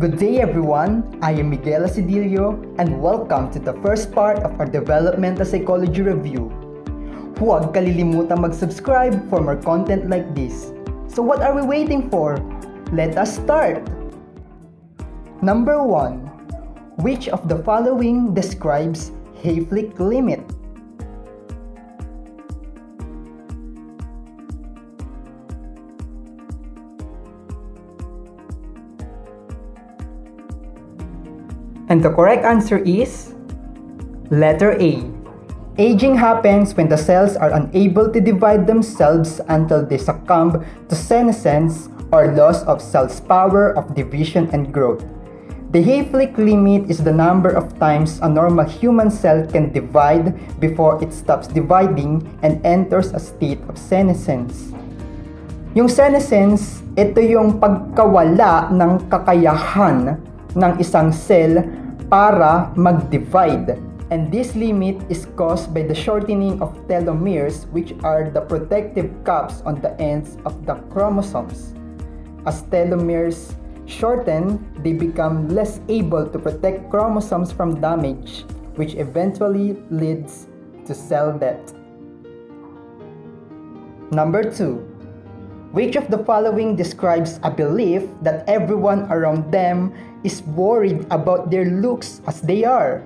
Good day everyone, I am Miguel Asidilio and welcome to the first part of our Developmental Psychology Review. Huwag kalilimutang mag-subscribe for more content like this. So what are we waiting for? Let us start! Number 1. Which of the following describes Hayflick Limit? And the correct answer is letter A. Aging happens when the cells are unable to divide themselves until they succumb to senescence or loss of cells' power of division and growth. The Hayflick limit is the number of times a normal human cell can divide before it stops dividing and enters a state of senescence. Yung senescence, ito yung pagkawala ng kakayahan ng isang cell para mag-divide. And this limit is caused by the shortening of telomeres, which are the protective caps on the ends of the chromosomes. As telomeres shorten, they become less able to protect chromosomes from damage, which eventually leads to cell death. Number 2. Which of the following describes a belief that everyone around them is worried about their looks as they are?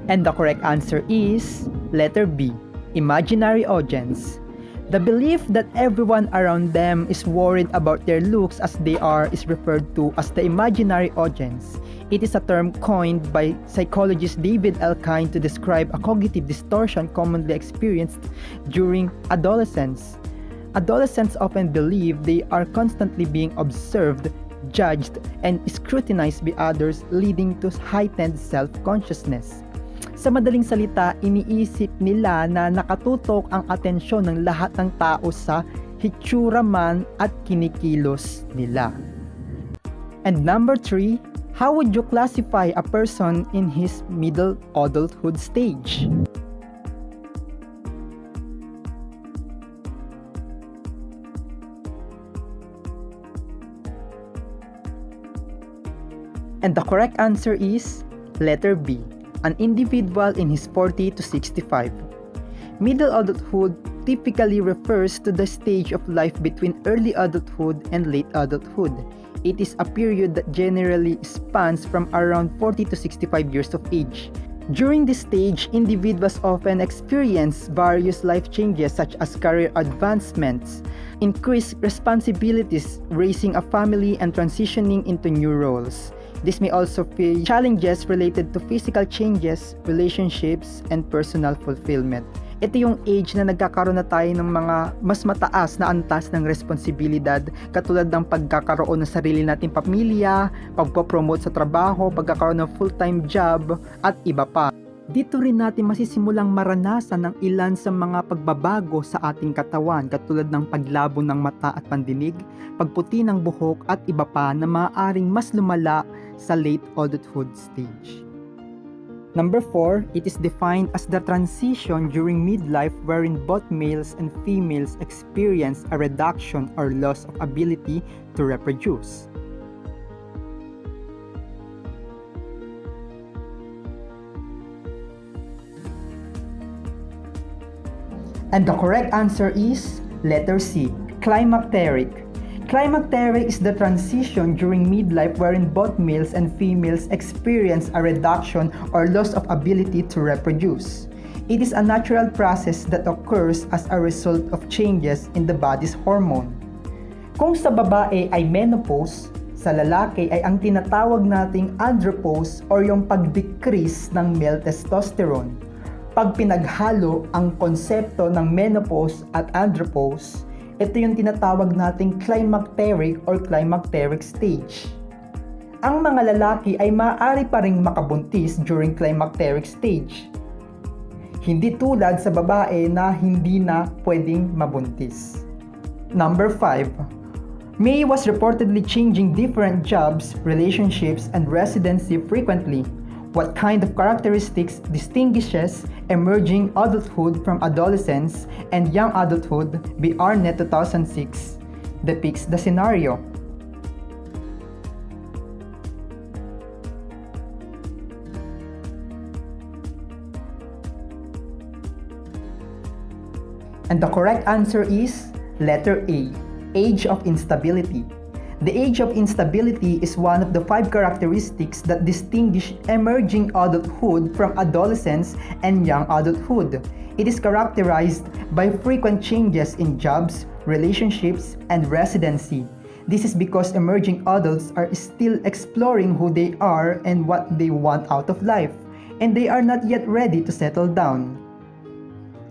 And the correct answer is letter B, imaginary audience. The belief that everyone around them is worried about their looks as they are is referred to as the imaginary audience. It is a term coined by psychologist David Erikson to describe a cognitive distortion commonly experienced during adolescence. Adolescents often believe they are constantly being observed, judged, and scrutinized by others, leading to heightened self-consciousness. Sa madaling salita, iniisip nila na nakatutok ang atensyon ng lahat ng tao sa hitsura man at kinikilos nila. And number 3, how would you classify a person in his middle adulthood stage? And the correct answer is letter B, an individual in his 40 to 65. Middle adulthood typically refers to the stage of life between early adulthood and late adulthood. It is a period that generally spans from around 40 to 65 years of age. During this stage, individuals often experience various life changes such as career advancements, increased responsibilities, raising a family, and transitioning into new roles. This may also face challenges related to physical changes, relationships, and personal fulfillment. Ito yung age na nagkakaroon na tayo ng mga mas mataas na antas ng responsibilidad, katulad ng pagkakaroon ng sarili nating pamilya, pagpo-promote sa trabaho, pagkakaroon ng full-time job, at iba pa. Dito rin natin masisimulang maranasan ng ilan sa mga pagbabago sa ating katawan, katulad ng paglabo ng mata at pandinig, pagputi ng buhok at iba pa na maaaring mas lumala sa late adulthood stage. Number 4, it is defined as the transition during midlife wherein both males and females experience a reduction or loss of ability to reproduce. And the correct answer is letter C, climacteric. Climacteric is the transition during midlife wherein both males and females experience a reduction or loss of ability to reproduce. It is a natural process that occurs as a result of changes in the body's hormone. Kung sa babae ay menopause, sa lalaki ay ang tinatawag nating andropause or yung pag-decrease ng male testosterone. Pag pinaghalo ang konsepto ng menopause at andropause, ito yung tinatawag nating climacteric or climacteric stage. Ang mga lalaki ay maaari pa ring makabuntis during climacteric stage. Hindi tulad sa babae na hindi na pwedeng mabuntis. Number 5. May was reportedly changing different jobs, relationships, and residency frequently. What kind of characteristics distinguishes emerging adulthood from adolescence and young adulthood by Arnette 2006 depicts the scenario. And the correct answer is letter A, age of instability. The age of instability is one of the 5 characteristics that distinguish emerging adulthood from adolescence and young adulthood. It is characterized by frequent changes in jobs, relationships, and residency. This is because emerging adults are still exploring who they are and what they want out of life, and they are not yet ready to settle down.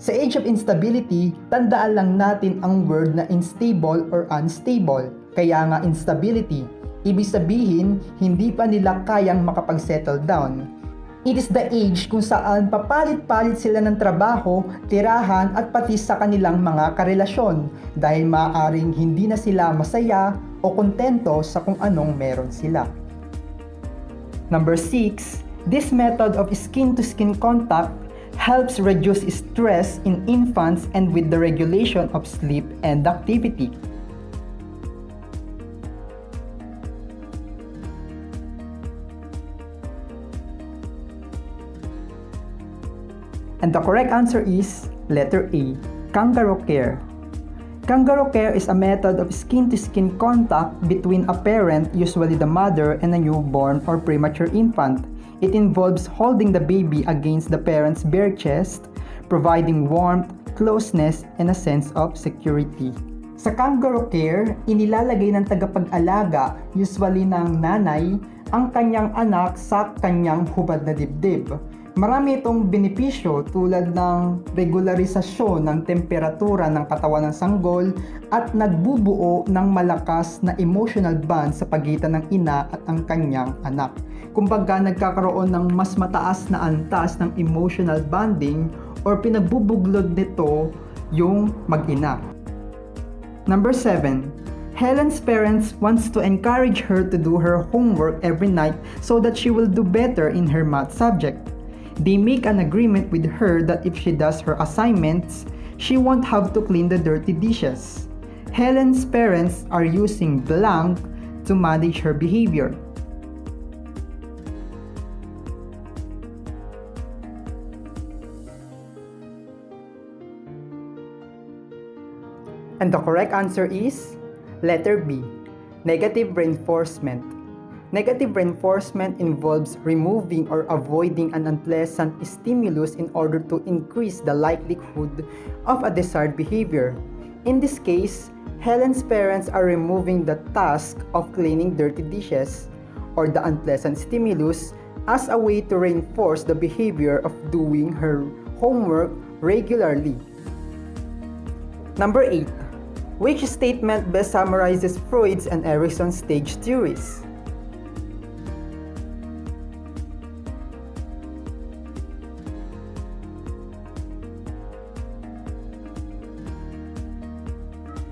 Sa age of instability, tandaan lang natin ang word na unstable or unstable. Kaya nga instability, ibig sabihin, hindi pa nila kayang makapag-settle down. It is the age kung saan papalit-palit sila ng trabaho, tirahan at pati sa kanilang mga karelasyon dahil maaaring hindi na sila masaya o kontento sa kung anong meron sila. Number 6, this method of skin-to-skin contact helps reduce stress in infants and with the regulation of sleep and activity. And the correct answer is letter A, kangaroo care. Kangaroo care is a method of skin-to-skin contact between a parent, usually the mother, and a newborn or premature infant. It involves holding the baby against the parent's bare chest, providing warmth, closeness, and a sense of security. Sa kangaroo care, inilalagay ng tagapag-alaga, usually ng nanay, ang kanyang anak sa kanyang hubad na dibdib. Marami itong benepisyo tulad ng regularisasyon ng temperatura ng katawan ng sanggol at nagbubuo ng malakas na emotional bond sa pagitan ng ina at ang kanyang anak. Kumbaga nagkakaroon ng mas mataas na antas ng emotional bonding or pinagbubuglod nito yung mag-ina. Number 7. Helen's parents wants to encourage her to do her homework every night so that she will do better in her math subject. They make an agreement with her that if she does her assignments, she won't have to clean the dirty dishes. Helen's parents are using blank to manage her behavior. And the correct answer is letter B, negative reinforcement. Negative reinforcement involves removing or avoiding an unpleasant stimulus in order to increase the likelihood of a desired behavior. In this case, Helen's parents are removing the task of cleaning dirty dishes or the unpleasant stimulus as a way to reinforce the behavior of doing her homework regularly. Number 8. Which statement best summarizes Freud's and Erikson's stage theories?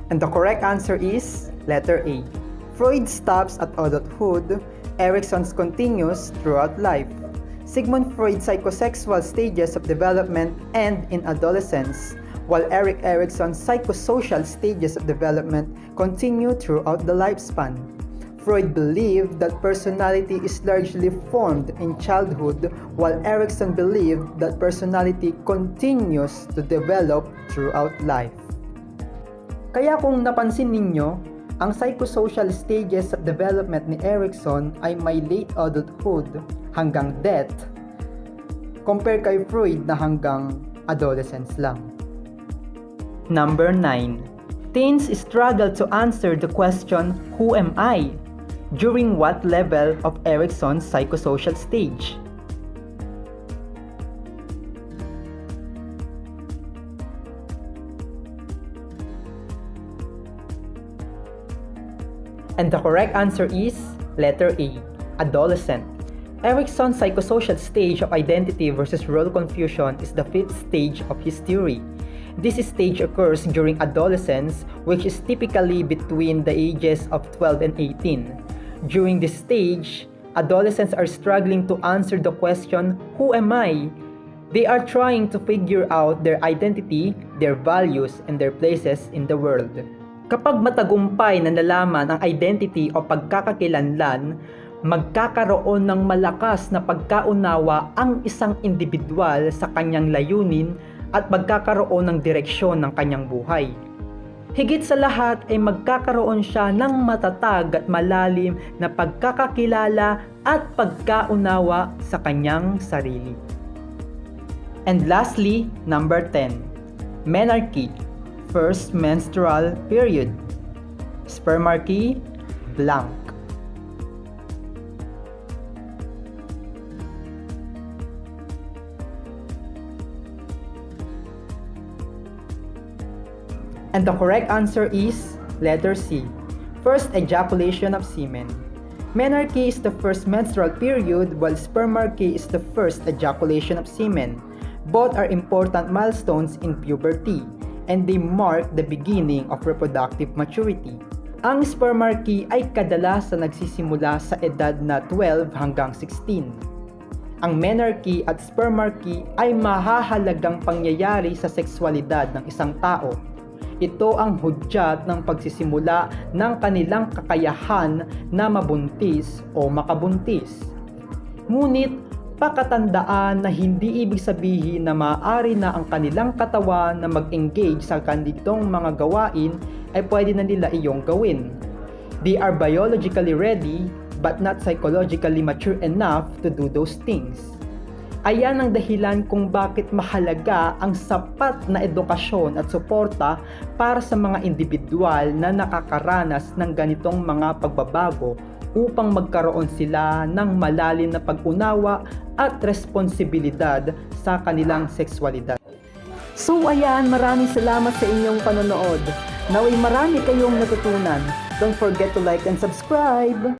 And the correct answer is letter A. Freud stops at adulthood, Erikson's continues throughout life. Sigmund Freud's psychosexual stages of development end in adolescence, while Erikson's psychosocial stages of development continue throughout the lifespan. Freud believed that personality is largely formed in childhood, while Erikson believed that personality continues to develop throughout life. Kaya kung napansin ninyo, ang psychosocial stages of development ni Erikson ay may late adulthood hanggang death, compare kay Freud na hanggang adolescence lang. Number 9. Teens struggle to answer the question, who am I? During what level of Erikson's psychosocial stage? And the correct answer is letter A, adolescent. Erikson's psychosocial stage of identity versus role confusion is the 5th stage of his theory. This stage occurs during adolescence, which is typically between the ages of 12 and 18. During this stage, Adolescents are struggling to answer the question, who am I? They are trying to figure out their identity, their values, and their places in the world. Kapag matagumpay na nalaman ang identity o pagkakakilanlan, magkakaroon ng malakas na pagkaunawa ang isang individual sa kanyang layunin at magkakaroon ng direksyon ng kanyang buhay. Higit sa lahat ay magkakaroon siya ng matatag at malalim na pagkakakilala at pagkaunawa sa kanyang sarili. And lastly, number 10, Menarche, first menstrual period. Spermarche, blank. And the correct answer is letter C, first ejaculation of semen. Menarche is the first menstrual period while spermarche is the first ejaculation of semen. Both are important milestones in puberty and they mark the beginning of reproductive maturity. Ang spermarche ay kadalasan nagsisimula sa edad na 12 hanggang 16. Ang menarche at spermarche ay mahahalagang pangyayari sa sexualidad ng isang tao. Ito ang hudyat ng pagsisimula ng kanilang kakayahan na mabuntis o makabuntis. Ngunit, pakatandaan na hindi ibig sabihin na maaari na ang kanilang katawan na mag-engage sa kanitong mga gawain ay pwede na nila iyong gawin. They are biologically ready but not psychologically mature enough to do those things. Ayan ang dahilan kung bakit mahalaga ang sapat na edukasyon at suporta para sa mga individual na nakakaranas ng ganitong mga pagbabago upang magkaroon sila ng malalim na pag-unawa at responsibilidad sa kanilang sexualidad. So ayan, maraming salamat sa inyong panonood. Naway marami kayong natutunan. Don't forget to like and subscribe!